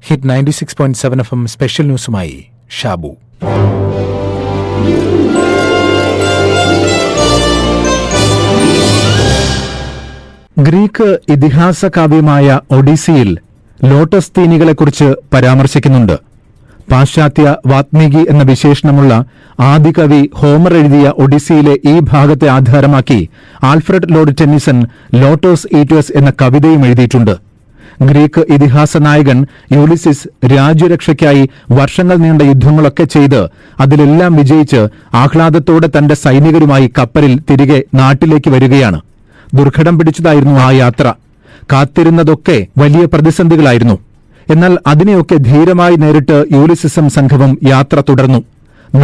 Hit 96.7 FM special ന്യൂസുമായി Shabu. Greek ഇതിഹാസ കാവ്യമായ ഒഡീസിയിൽ ലോട്ടസ് തീനികളെക്കുറിച്ച് പരാമർശിക്കുന്നുണ്ട്. പാശ്ചാത്യ വാത്മീകി എന്ന വിശേഷണമുള്ള ആദികവി ഹോമർ എഴുതിയ ഒഡീസിയിലെ ഈ ഭാഗത്തെ ആധാരമാക്കി Alfred Lord Tennyson lotus eaters എന്ന കവിതയും എഴുതിയിട്ടുണ്ട്. ഗ്രീക്ക് ഇതിഹാസ നായകൻ യൂലിസിസ് രാജ്യരക്ഷയ്ക്കായി വർഷങ്ങൾ നീണ്ട യുദ്ധങ്ങളൊക്കെ ചെയ്ത് അതിലെല്ലാം വിജയിച്ച് ആഹ്ലാദത്തോടെ തന്റെ സൈനികരുമായി കപ്പലിൽ തിരികെ നാട്ടിലേക്ക് വരികയാണ്. ദുർഘടം പിടിച്ചതായിരുന്നു ആ യാത്ര. കാത്തിരുന്നതൊക്കെ വലിയ പ്രതിസന്ധികളായിരുന്നു. എന്നാൽ അതിനെയൊക്കെ ധീരമായി നേരിട്ട് യൂലിസിസും സംഘവും യാത്ര തുടർന്നു.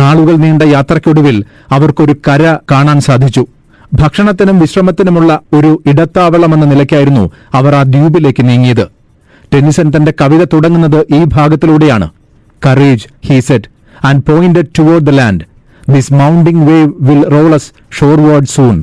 നാളുകൾ നീണ്ട യാത്രയ്ക്കൊടുവിൽ അവർക്കൊരു കര കാണാൻ സാധിച്ചു. ഭക്ഷണത്തിനും വിശ്രമത്തിനുമുള്ള ഒരു ഇടത്താവളമെന്ന നിലയ്ക്കായിരുന്നു അവർ ആ ദ്വീപിലേക്ക് നീങ്ങിയത്. ടെന്നിസൺ തന്റെ കവിത തുടങ്ങുന്നത് ഈ ഭാഗത്തിലൂടെയാണ്. Courage, he said, and pointed toward the land. This mounting wave will roll us shoreward soon.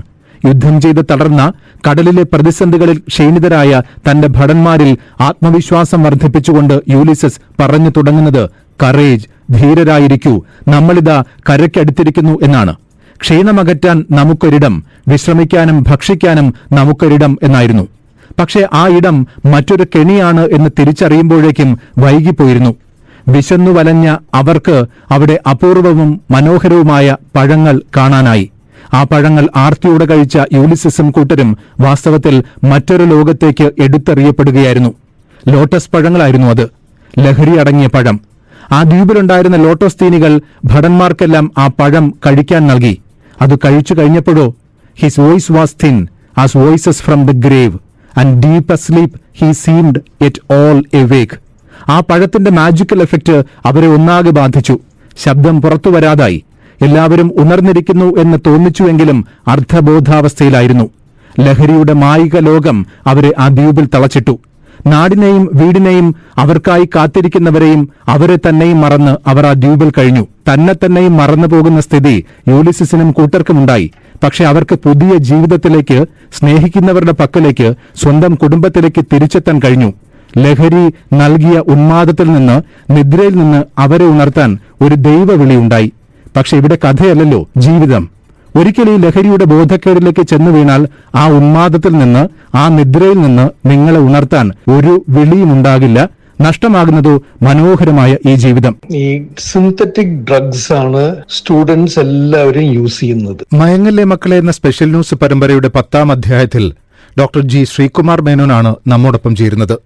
യുദ്ധം ചെയ്ത് തളർന്ന കടലിലെ പ്രതിസന്ധികളിൽ ക്ഷീണിതരായ തന്റെ ഭടന്മാരിൽ ആത്മവിശ്വാസം വർദ്ധിപ്പിച്ചുകൊണ്ട് യൂലിസസ് പറഞ്ഞു തുടങ്ങുന്നത് കറേജ്, ധീരരായിരിക്കൂ, നമ്മളിതാ കരയ്ക്കടുത്തിരിക്കുന്നു എന്നാണ്. ക്ഷീണമകറ്റാൻ നമുക്കൊരിടം, വിശ്രമിക്കാനും ഭക്ഷിക്കാനും നമുക്കൊരിടം എന്നായിരുന്നു. പക്ഷേ ആ ഇടം മറ്റൊരു കെണിയാണ് എന്ന് തിരിച്ചറിയുമ്പോഴേക്കും വൈകിപ്പോയിരുന്നു. വിശന്നു വലഞ്ഞ അവർക്ക് അവിടെ അപൂർവവും മനോഹരവുമായ പഴങ്ങൾ കാണാനായി. ആ പഴങ്ങൾ ആർത്തിയോടെ കഴിച്ച യൂലിസിസും കൂട്ടരും വാസ്തവത്തിൽ മറ്റൊരു ലോകത്തേക്ക് എടുത്തെറിയപ്പെടുകയായിരുന്നു. ലോട്ടസ് പഴങ്ങളായിരുന്നു അത്, ലഹരി അടങ്ങിയ പഴം. ആ ദ്വീപിലുണ്ടായിരുന്ന ലോട്ടസ് തീനികൾ ഭടന്മാർക്കെല്ലാം ആ പഴം കഴിക്കാൻ നൽകി. അത് കഴിച്ചു കഴിഞ്ഞപ്പോഴോ his voice was thin as voices from the grave and deep asleep he seemed it all awake. ആ പഴത്തിന്റെ മാജിക്കൽ എഫക്റ്റ് അവരെ ഒന്നാകെ ബാധിച്ചു. ശബ്ദം പുറത്തുവരാതായി. എല്ലാവരും ഉണർന്നിരിക്കുന്നു എന്ന് തോന്നിച്ചുവെങ്കിലും അർദ്ധബോധാവസ്ഥയിലായിരുന്നു. ലഹരിയുടെ മായിക ലോകം അവരെ ആ ദ്വീപിൽ തളച്ചിട്ടു. നാടിനെയും വീടിനെയും അവർക്കായി കാത്തിരിക്കുന്നവരെയും അവരെ തന്നെയും മറന്ന് അവർ ആ ദ്വീപിൽ കഴിഞ്ഞു. തന്നെയും മറന്നു പോകുന്ന സ്ഥിതി യൂലിസിസിനും കൂട്ടർക്കുമുണ്ടായി. പക്ഷെ അവർക്ക് പുതിയ ജീവിതത്തിലേക്ക്, സ്നേഹിക്കുന്നവരുടെ പക്കലേക്ക്, സ്വന്തം കുടുംബത്തിലേക്ക് തിരിച്ചെത്താൻ കഴിഞ്ഞു. ലഹരി നൽകിയ ഉന്മാദത്തിൽ നിന്ന്, നിദ്രയിൽ നിന്ന് അവരെ ഉണർത്താൻ ഒരു ദൈവവിളിയുണ്ടായി. പക്ഷെ ഇവിടെ കഥയല്ലല്ലോ, ജീവിതം. ഒരിക്കൽ ഈ ലഹരിയുടെ ബോധക്കേടിലേക്ക് ചെന്നു വീണാൽ ആ ഉന്മാദത്തിൽ നിന്ന്, ആ നിദ്രയിൽ നിന്ന് നിങ്ങളെ ഉണർത്താൻ ഒരു വിളിയുമുണ്ടാകില്ല. നഷ്ടമാകുന്നതോ മനോഹരമായ ഈ ജീവിതം. ഈ സിന്തറ്റിക് ഡ്രഗ്സ് ആണ് സ്റ്റുഡൻസ് എല്ലാവരും യൂസ് ചെയ്യുന്നത്. മയങ്ങല്ലേ മക്കളെ എന്ന സ്പെഷ്യൽ ന്യൂസ് പരമ്പരയുടെ 10ാം അധ്യായത്തിൽ ഡോക്ടർ ജി ശ്രീകുമാർ മേനോനാണ് നമ്മോടൊപ്പം ചേരുന്നത്.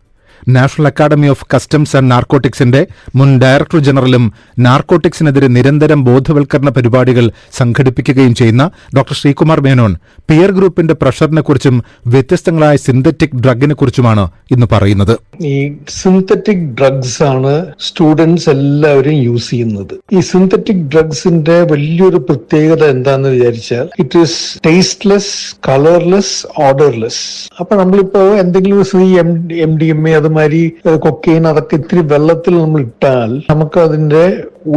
National Academy of Customs and നാർക്കോട്ടിക്സിന്റെ മുൻ ഡയറക്ടർ ജനറലും നാർക്കോട്ടിക്സിനെതിരെ നിരന്തരം ബോധവൽക്കരണ പരിപാടികൾ സംഘടിപ്പിക്കുകയും ചെയ്യുന്ന ഡോക്ടർ ശ്രീകുമാർ മേനോൻ പിയർ ഗ്രൂപ്പിന്റെ പ്രഷറിനെക്കുറിച്ചും വ്യത്യസ്തങ്ങളായ സിന്തറ്റിക് ഡ്രഗിനെക്കുറിച്ചുമാണ് ഇന്ന് പറയുന്നത്. ഈ സിന്തറ്റിക് ഡ്രഗ്സ് ആണ് സ്റ്റുഡൻസ് എല്ലാവരും യൂസ് ചെയ്യുന്നത്. ഈ സിന്തറ്റിക് ഡ്രഗ്സിന്റെ വലിയൊരു പ്രത്യേകത എന്താന്ന് വിചാരിച്ചാൽ it is tasteless, colourless, odourless. അപ്പൊ നമ്മളിപ്പോ എന്തെങ്കിലും MDMA അതുമാതിരി കൊക്കെയിൻ അതൊക്കെ ഇത്തിരി വെള്ളത്തിൽ നമ്മൾ ഇട്ടാൽ നമുക്ക് അതിന്റെ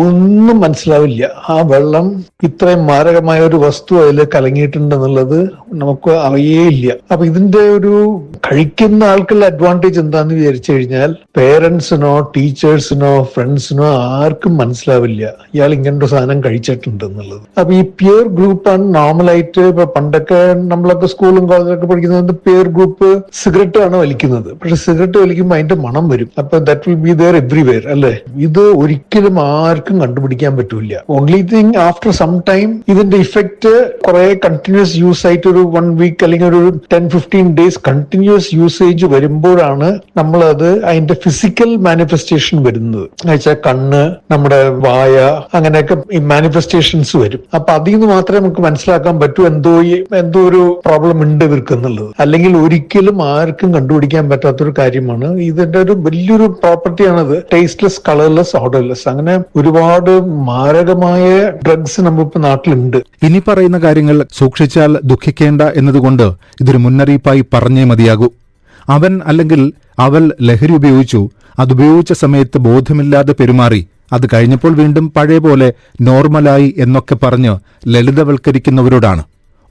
ഒന്നും മനസ്സിലാവില്ല. ആ വെള്ളം ഇത്രയും മാരകമായ ഒരു വസ്തു അതിൽ കലങ്ങിയിട്ടുണ്ടെന്നുള്ളത് നമുക്ക് അറിയേയില്ല. അപ്പൊ ഇതിന്റെ ഒരു കഴിക്കുന്ന ആൾക്കുള്ള അഡ്വാൻറ്റേജ് എന്താന്ന് വിചാരിച്ചു കഴിഞ്ഞാൽ പേരൻസിനോ ടീച്ചേഴ്സിനോ ഫ്രണ്ട്സിനോ ആർക്കും മനസ്സിലാവില്ല ഇയാൾ ഇങ്ങനൊരു സാധനം കഴിച്ചിട്ടുണ്ട് എന്നുള്ളത്. അപ്പൊ ഈ പിയർ ഗ്രൂപ്പാണ് നോർമലായിട്ട്. ഇപ്പൊ പണ്ടൊക്കെ നമ്മളൊക്കെ സ്കൂളും കോളേജിലൊക്കെ പഠിക്കുന്നത് പിയർ ഗ്രൂപ്പ് സിഗരറ്റ് ആണ് വലിക്കുന്നത്. പക്ഷെ സിഗരറ്റ് വലിക്കുമ്പോൾ അതിന്റെ മണം വരും. അപ്പൊ that will be there everywhere അല്ലെ. ഇത് ഒരിക്കലും ആർക്കും കണ്ടുപിടിക്കാൻ പറ്റൂല. Only thing after some time ഇതിന്റെ ഇഫക്റ്റ് കുറെ കണ്ടിന്യൂസ് യൂസ് ആയിട്ട് ഒരു 1 വീക്ക് അല്ലെങ്കിൽ ഒരു 10-15 ഡേയ്സ് കണ്ടിന്യൂസ് യൂസേജ് വരുമ്പോഴാണ് നമ്മളത് അതിന്റെ ഫിസിക്കൽ മാനിഫെസ്റ്റേഷൻ വരുന്നത്. എന്നുവെച്ചാൽ കണ്ണ്, നമ്മുടെ വായ, അങ്ങനെയൊക്കെ ഈ മാനിഫെസ്റ്റേഷൻസ് വരും. അപ്പൊ അതിൽ നിന്ന് മാത്രമേ നമുക്ക് മനസ്സിലാക്കാൻ പറ്റൂ എന്തോ ഒരു പ്രോബ്ലം ഉണ്ട് ഇവർക്ക് എന്നുള്ളത്. അല്ലെങ്കിൽ ഒരിക്കലും ആർക്കും കണ്ടുപിടിക്കാൻ പറ്റാത്തൊരു കാര്യമാണ്. ഇതിന്റെ ഒരു വലിയൊരു പ്രോപ്പർട്ടിയാണത്. Tasteless, colourless, odourless. അങ്ങനെ ഒരുപാട് മാരകമായ ഡ്രഗ്സ് നമ്മളിപ്പോ നാട്ടിലുണ്ട്. ഇനി പറയുന്ന കാര്യങ്ങൾ സൂക്ഷിച്ചാൽ ദുഃഖിക്കേണ്ട എന്നതുകൊണ്ട് ഇതൊരു മുന്നറിയിപ്പായി പറഞ്ഞേ മതിയാകൂ. അവൻ അല്ലെങ്കിൽ അവൾ ലഹരി ഉപയോഗിച്ചു. അതുപയോഗിച്ച സമയത്ത് ബോധമില്ലാതെ പെരുമാറി. അത് കഴിഞ്ഞപ്പോൾ വീണ്ടും പഴയ പോലെ നോർമലായി എന്നൊക്കെ പറഞ്ഞ് ലളിതവൽക്കരിക്കുന്നവരോടാണ്.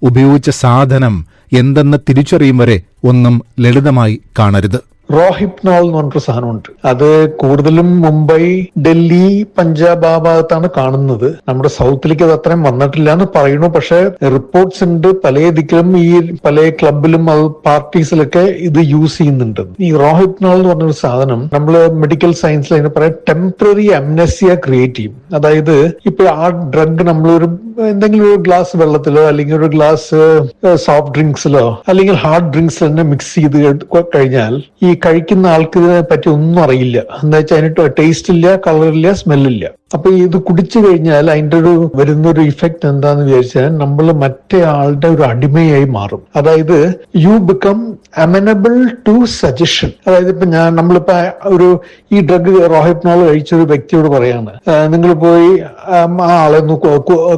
ഉപയോഗിച്ച സാധനം എന്തെന്ന് തിരിച്ചറിയും വരെ ഒന്നും ലളിതമായി കാണരുത്. റോഹിപ്നോൾ എന്ന് പറഞ്ഞൊരു സാധനമുണ്ട്. അത് കൂടുതലും മുംബൈ, ഡൽഹി, പഞ്ചാബ് ആ ഭാഗത്താണ് കാണുന്നത്. നമ്മുടെ സൗത്തിലേക്ക് അത് അത്രയും വന്നിട്ടില്ല എന്ന് പറയുന്നു. പക്ഷെ റിപ്പോർട്ട്സ് ഉണ്ട് പല ദിക്കിലും, ഈ പല ക്ലബിലും അത് പാർട്ടീസിലൊക്കെ ഇത് യൂസ് ചെയ്യുന്നുണ്ട്. ഈ റോഹിപ്നോൾ എന്ന് പറഞ്ഞൊരു സാധനം നമ്മൾ മെഡിക്കൽ സയൻസിൽ അതിനെ പറയാം ടെമ്പററി അംനസിയ ക്രിയേറ്റ് ചെയ്യും. അതായത് ഇപ്പൊ ആ ഡ്രഗ് നമ്മളൊരു എന്തെങ്കിലും ഒരു ഗ്ലാസ് വെള്ളത്തിലോ അല്ലെങ്കിൽ ഒരു ഗ്ലാസ് സോഫ്റ്റ് ഡ്രിങ്ക്സിലോ അല്ലെങ്കിൽ ഹാർഡ് ഡ്രിങ്ക്സ് തന്നെ മിക്സ് ചെയ്ത് കഴിഞ്ഞാൽ ഈ കഴിക്കുന്ന ആൾക്ക് ഇതിനെ പറ്റി ഒന്നും അറിയില്ല. എന്താ വെച്ചാൽ അതിന് ടേസ്റ്റ് ഇല്ല, കളറില്ല, സ്മെല്ലില്ല. അപ്പൊ ഇത് കുടിച്ചു കഴിഞ്ഞാൽ അതിന്റെ ഒരു വരുന്നൊരു ഇഫക്റ്റ് എന്താന്ന് വിചാരിച്ചാൽ നമ്മൾ മറ്റേ ആളുടെ ഒരു അടിമയായി മാറും. അതായത് you become amenable to suggestion. അതായത് ഇപ്പൊ നമ്മളിപ്പോ ഒരു ഈ ഡ്രഗ് റോഹിപ്നോൾ കഴിച്ച ഒരു വ്യക്തിയോട് പറയാണ്, നിങ്ങൾ പോയി ആ ആളെ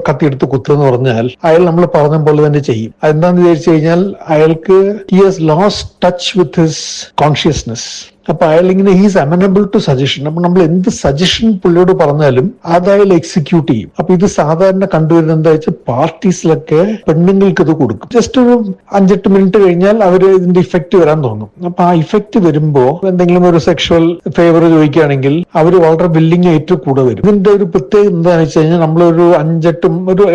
കത്തിയെടുത്ത് കുത്തുന്ന് പറഞ്ഞാൽ അയാൾ നമ്മൾ പറഞ്ഞ പോലെ തന്നെ ചെയ്യും. അതെന്താന്ന് വിചാരിച്ചു കഴിഞ്ഞാൽ അയാൾക്ക് he has lost touch with his consciousness. അപ്പൊ അയാൾ ഇങ്ങനെ ഹീസ് അമനബിൾ ടു സജഷൻ. അപ്പൊ നമ്മൾ എന്ത് സജഷൻ പുള്ളിയോട് പറഞ്ഞാലും അത് അയാൾ എക്സിക്യൂട്ട് ചെയ്യും. അപ്പൊ ഇത് സാധാരണ കണ്ടുവരുന്നത് എന്താ വെച്ചാൽ പാർട്ടീസിലൊക്കെ പെണ്ണുങ്ങൾക്ക് ഇത് കൊടുക്കും. ജസ്റ്റ് ഒരു 5-8 മിനിറ്റ് കഴിഞ്ഞാൽ അവര് ഇതിന്റെ ഇഫക്റ്റ് വരാൻ തുടങ്ങും. അപ്പൊ ആ ഇഫക്റ്റ് വരുമ്പോ എന്തെങ്കിലും ഒരു സെക്ഷുവൽ ഫേവർ ചോദിക്കുകയാണെങ്കിൽ അവര് വളരെ വില്ലിങ് ആയിട്ട് കൂടെ വരും. ഇതിന്റെ ഒരു പ്രത്യേകത എന്താണെന്ന് വെച്ച് കഴിഞ്ഞാൽ നമ്മളൊരു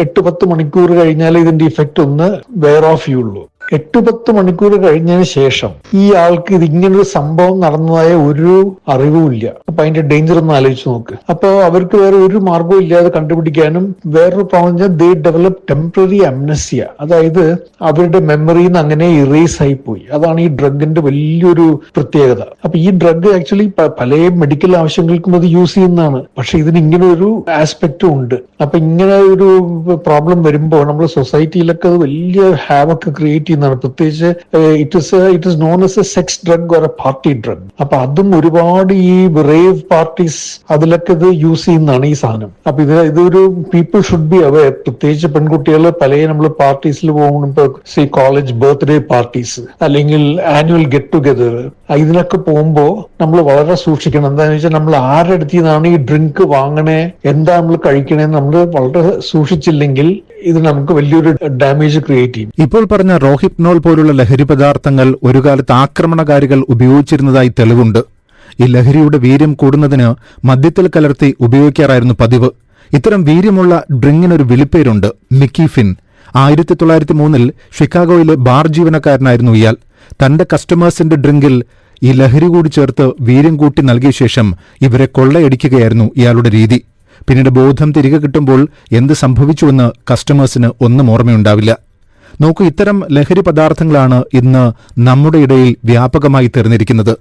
8-10 മണിക്കൂർ കഴിഞ്ഞാൽ ഇതിന്റെ ഇഫക്റ്റ് ഒന്ന് വെയർ ഓഫ് ചെയ്യുള്ളൂ. 8-10 മണിക്കൂർ കഴിഞ്ഞതിന് ശേഷം ഈ ആൾക്ക് ഇത് ഇങ്ങനൊരു സംഭവം നടന്നതായ ഒരു അറിവുമില്ല. അപ്പൊ അതിന്റെ ഡേഞ്ചർ ഒന്ന് ആലോചിച്ച് നോക്ക്. അപ്പൊ അവർക്ക് വേറെ ഒരു മാർഗവും ഇല്ലാതെ കണ്ടുപിടിക്കാനും വേറൊരു പ്രോബ്ലം ദേ ഡെവലപ്പ് ടെമ്പററി അംനസിയ. അതായത് അവരുടെ മെമ്മറിന്ന് അങ്ങനെ ഇറേസ് ആയി പോയി. അതാണ് ഈ ഡ്രഗിന്റെ വലിയൊരു പ്രത്യേകത. അപ്പൊ ഈ ഡ്രഗ് ആക്ച്വലി പല മെഡിക്കൽ ആവശ്യങ്ങൾക്കും അത് യൂസ് ചെയ്യുന്നതാണ്. പക്ഷെ ഇതിന് ഇങ്ങനെ ഒരു ആസ്പെക്റ്റും ഉണ്ട്. അപ്പൊ ഇങ്ങനെ ഒരു പ്രോബ്ലം വരുമ്പോൾ നമ്മുടെ സൊസൈറ്റിയിലൊക്കെ അത് വലിയ ഹാവൊക്കെ ക്രിയേറ്റ് ചെയ്യുന്നതാണ്. പ്രത്യേകിച്ച് it is known as A sex drug or A party drug. അപ്പൊ അതും ഒരുപാട് ഈ റേവ് പാർട്ടീസ് അതിലൊക്കെ ഇത് യൂസ് ചെയ്യുന്നതാണ് ഈ സാധനം. അപ്പൊ ഇതൊരു പീപ്പിൾ ഷുഡ് ബി അവെയർ. പ്രത്യേകിച്ച് പെൺകുട്ടികൾ പല നമ്മൾ പാർട്ടീസിൽ പോകുമ്പോൾ സി കോളേജ് ബർത്ത്ഡേ പാർട്ടീസ് അല്ലെങ്കിൽ ആനുവൽ ഗെറ്റ് ടുഗെദർ ഇതിനൊക്കെ പോകുമ്പോ നമ്മൾ വളരെ സൂക്ഷിക്കണം. എന്താണെന്ന് വെച്ചാൽ നമ്മൾ ആരുടെ അടുത്ത് നിന്നാണ് ഈ ഡ്രിങ്ക് വാങ്ങണേ, എന്താ നമ്മൾ കഴിക്കണേന്ന് നമ്മൾ വളരെ സൂക്ഷിച്ചില്ലെങ്കിൽ ഇത് നമുക്ക് വലിയൊരു ഡാമേജ് ക്രിയേറ്റ് ചെയ്യും. ഇപ്പോൾ പറഞ്ഞ റോഹിപ്നോൾ പോലുള്ള ലഹരി പദാർത്ഥങ്ങൾ ഒരു കാലത്ത് ആക്രമണകാരികൾ ഉപയോഗിച്ചിരുന്നതായി തെളിവുണ്ട്. ഈ ലഹരിയുടെ വീര്യം കൂടുന്നതിന് മദ്യത്തിൽ കലർത്തി ഉപയോഗിക്കാറായിരുന്നു പതിവ്. ഇത്തരം വീര്യമുള്ള ഡ്രിങ്ങിനൊരു വിളിപ്പേരുണ്ട്, മിക്കി ഫിൻ. 1903 ഷിക്കാഗോയിലെ ബാർ ജീവനക്കാരനായിരുന്നു ഇയാൾ. തന്റെ കസ്റ്റമേഴ്സിന്റെ ഡ്രിങ്കിൽ ഈ ലഹരി കൂടി ചേർത്ത് വീര്യം കൂട്ടി നൽകിയ ശേഷം ഇവരെ കൊള്ളയടിക്കുകയായിരുന്നു ഇയാളുടെ രീതി. പിന്നീട് ബോധം തിരികെ കിട്ടുമ്പോൾ എന്ത് സംഭവിച്ചുവെന്ന് കസ്റ്റമേഴ്സിന് ഒന്നും ഓർമ്മയുണ്ടാവില്ല. നോക്കൂ, ഇത്തരം ലഹരി പദാർത്ഥങ്ങളാണ് ഇന്ന് നമ്മുടെ ഇടയിൽ വ്യാപകമായി തീർന്നിരിക്കുന്നത്.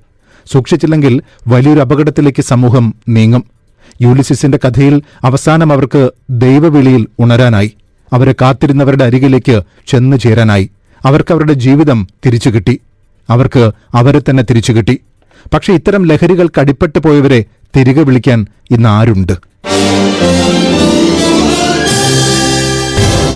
സൂക്ഷിച്ചില്ലെങ്കിൽ വലിയൊരു അപകടത്തിലേക്ക് സമൂഹം നീങ്ങും. യൂലിസിസിന്റെ കഥയിൽ അവസാനം അവർക്ക് ദൈവവിളിയിൽ ഉണരാനായി. അവരെ കാത്തിരുന്നവരുടെ അരികിലേക്ക് ചെന്നു ചേരാനായി. അവർക്ക് അവരുടെ ജീവിതം തിരിച്ചുകിട്ടി. അവർക്ക് അവരെ തന്നെ തിരിച്ചുകിട്ടി. പക്ഷെ ഇത്തരം ലഹരികൾക്ക് അടിപ്പെട്ടു പോയവരെ തിരികെ വിളിക്കാൻ ഇന്ന് ആരുണ്ട്?